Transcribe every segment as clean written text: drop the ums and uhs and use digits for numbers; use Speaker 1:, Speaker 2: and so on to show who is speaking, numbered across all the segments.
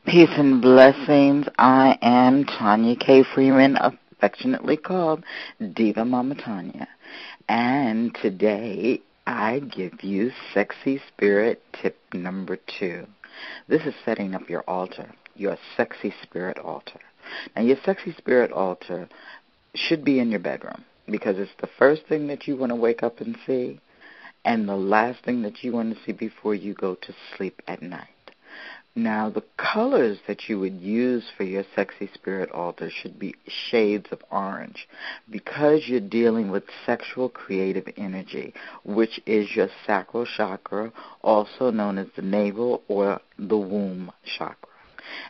Speaker 1: Peace and blessings. I am Tanya K. Freeman, affectionately called Diva Mama Tanya. And today I give you Sexy Spirit tip number 2. This is setting up your altar, your Sexy Spirit altar. Now, your Sexy Spirit altar should be in your bedroom because it's the first thing that you want to wake up and see and the last thing that you want to see before you go to sleep at night. Now, the colors that you would use for your Sexy Spirit altar should be shades of orange because you're dealing with sexual creative energy, which is your sacral chakra, also known as the navel or the womb chakra.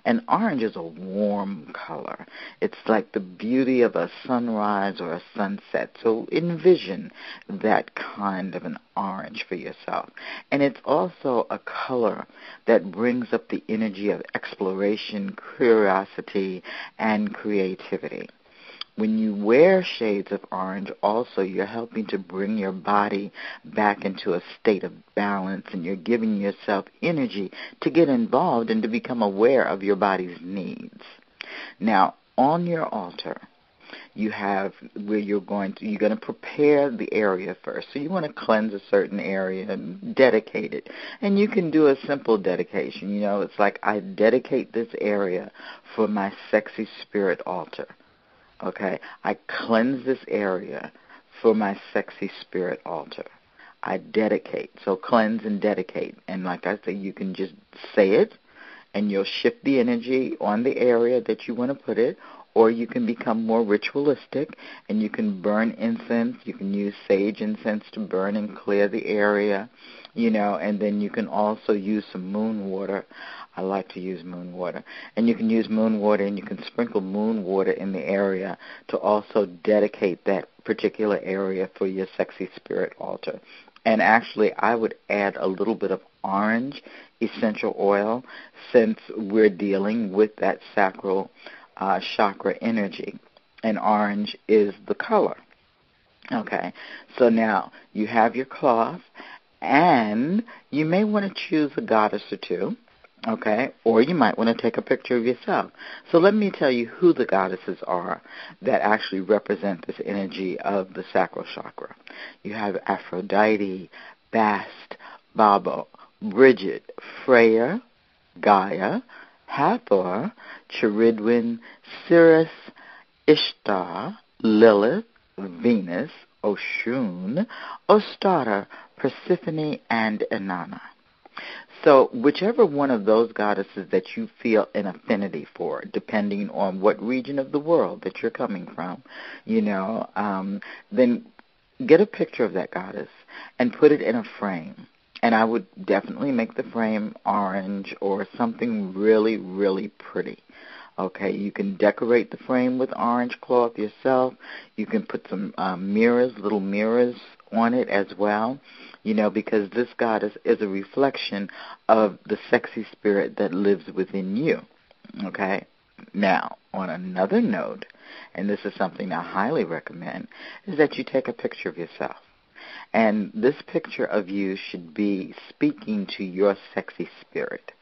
Speaker 1: And orange is a warm color. It's like the beauty of a sunrise or a sunset. So envision that kind of an orange for yourself. And it's also a color that brings up the energy of exploration, curiosity, and creativity. When you wear shades of orange, also you're helping to bring your body back into a state of balance, and you're giving yourself energy to get involved and to become aware of your body's needs. Now, on your altar, you have where you're going to prepare the area first. So you want to cleanse a certain area and dedicate it. And you can do a simple dedication. You know, it's like I dedicate this area for my Sexy Spirit altar. Okay, I cleanse this area for my Sexy Spirit altar. I dedicate. So cleanse and dedicate. And like I say, you can just say it, and you'll shift the energy on the area that you want to put it, or you can become more ritualistic, and you can burn incense. You can use sage incense to burn and clear the area, and then you can also use some moon water. I like to use moon water. And you can use moon water, and you can sprinkle moon water in the area to also dedicate that particular area for your Sexy Spirit altar. And actually, I would add a little bit of orange essential oil since we're dealing with that sacral chakra energy. And orange is the color. Okay, so now you have your cloth, and you may want to choose a goddess or two. Okay, or you might want to take a picture of yourself. So let me tell you who the goddesses are that actually represent this energy of the sacral chakra. You have Aphrodite, Bast, Baba, Bridget, Freya, Gaia, Hathor, Chiridwin, Ceres, Ishtar, Lilith, Venus, Oshun, Ostara, Persephone, and Inanna. So whichever one of those goddesses that you feel an affinity for, depending on what region of the world that you're coming from, then get a picture of that goddess and put it in a frame. And I would definitely make the frame orange or something really, really pretty. Okay, you can decorate the frame with orange cloth yourself. You can put some little mirrors on it as well, because this goddess is a reflection of the Sexy Spirit that lives within you. Okay, now, on another note, and this is something I highly recommend, is that you take a picture of yourself. And this picture of you should be speaking to your Sexy Spirit.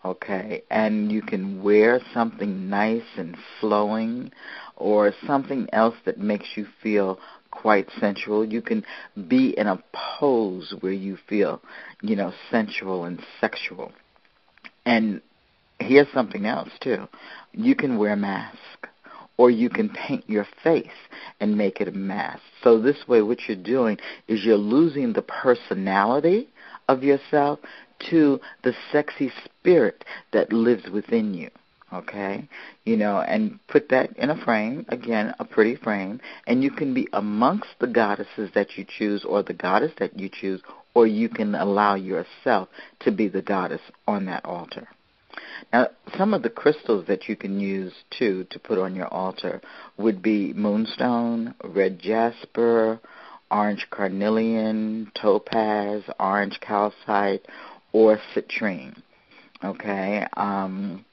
Speaker 1: Okay, and you can wear something nice and flowing or something else that makes you feel quite sensual. You can be in a pose where you feel, sensual and sexual. And here's something else, too. You can wear a mask, or you can paint your face and make it a mask. So this way what you're doing is you're losing the personality of yourself to the Sexy Spirit that lives within you, okay? And put that in a frame, again, a pretty frame, and you can be amongst the goddesses that you choose or the goddess that you choose, or you can allow yourself to be the goddess on that altar. Now, some of the crystals that you can use, too, to put on your altar would be moonstone, red jasper, orange carnelian, topaz, orange calcite, or citrine, okay? And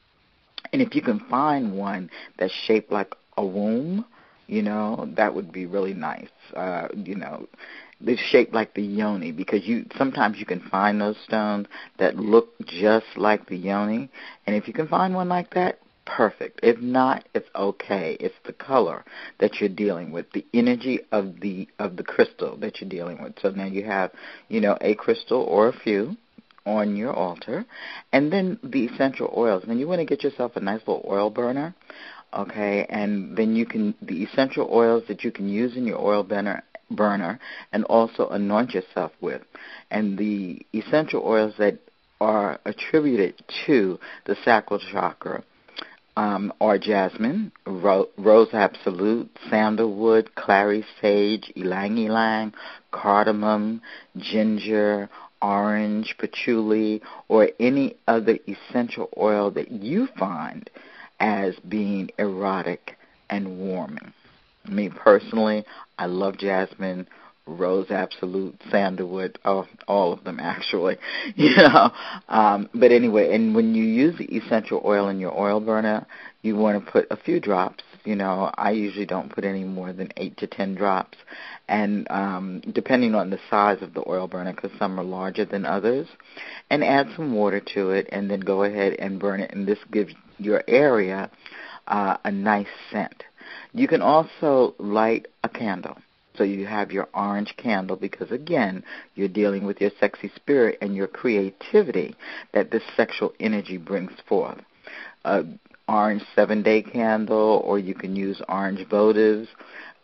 Speaker 1: if you can find one that's shaped like a womb, that would be really nice, They're shaped like the yoni, because sometimes you can find those stones that look just like the yoni, and if you can find one like that, perfect. If not, it's okay. It's the color that you're dealing with, the energy of the crystal that you're dealing with. So now you have, a crystal or a few on your altar, and then the essential oils. Now you want to get yourself a nice little oil burner, okay, and then the essential oils that you can use in your oil burner and also anoint yourself with. And the essential oils that are attributed to the sacral chakra are jasmine, rose absolute, sandalwood, clary sage, ylang ylang, cardamom, ginger, orange, patchouli, or any other essential oil that you find as being erotic and warming. Me personally, I love jasmine, rose absolute, sandalwood, all of them actually, But anyway, and when you use the essential oil in your oil burner, you want to put a few drops. I usually don't put any more than 8 to 10 drops, and depending on the size of the oil burner, because some are larger than others, and add some water to it, and then go ahead and burn it, and this gives your area a nice scent. You can also light a candle. So you have your orange candle, because, again, you're dealing with your sexy spirit and your creativity that this sexual energy brings forth. Orange 7-day candle, or you can use orange votives.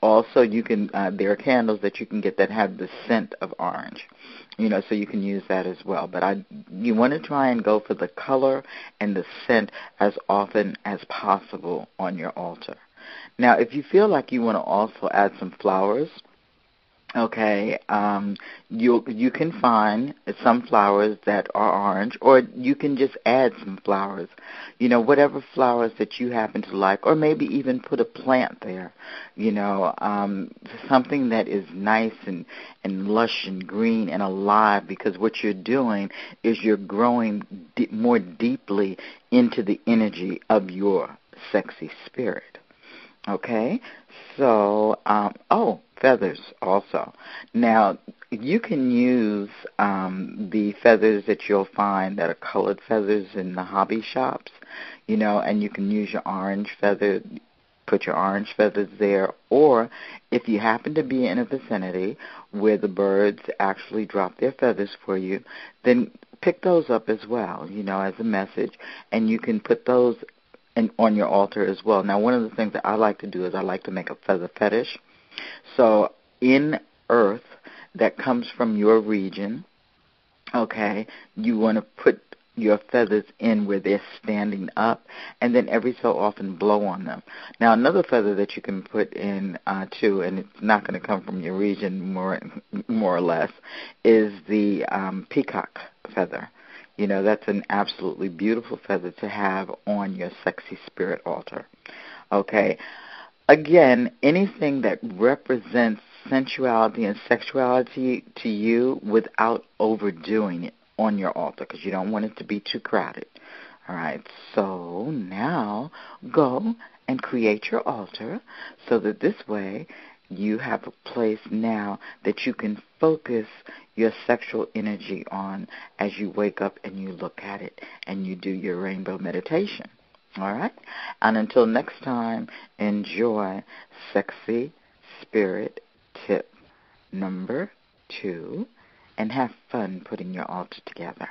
Speaker 1: Also, there are candles that you can get that have the scent of orange, so you can use that as well. But you want to try and go for the color and the scent as often as possible on your altar. Now, if you feel like you want to also add some flowers, okay, you can find some flowers that are orange, or you can just add some flowers, whatever flowers that you happen to like, or maybe even put a plant there, something that is nice and lush and green and alive, because what you're doing is you're growing more deeply into the energy of your sexy spirit. Okay, so, feathers also. Now, you can use the feathers that you'll find that are colored feathers in the hobby shops, and you can use your orange feather, put your orange feathers there, or if you happen to be in a vicinity where the birds actually drop their feathers for you, then pick those up as well, as a message, and you can put those on your altar as well. Now, one of the things that I like to do is I like to make a feather fetish. So in earth that comes from your region, okay, you want to put your feathers in where they're standing up, and then every so often blow on them. Now, another feather that you can put in too, and it's not going to come from your region more or less, is the peacock feather. That's an absolutely beautiful feather to have on your sexy spirit altar. Okay. Again, anything that represents sensuality and sexuality to you without overdoing it on your altar, because you don't want it to be too crowded. All right. So now go and create your altar so that this way you have a place now that you can focus your sexual energy on as you wake up and you look at it and you do your rainbow meditation. All right? And until next time, enjoy Sexy Spirit Tip number 2 and have fun putting your altar together.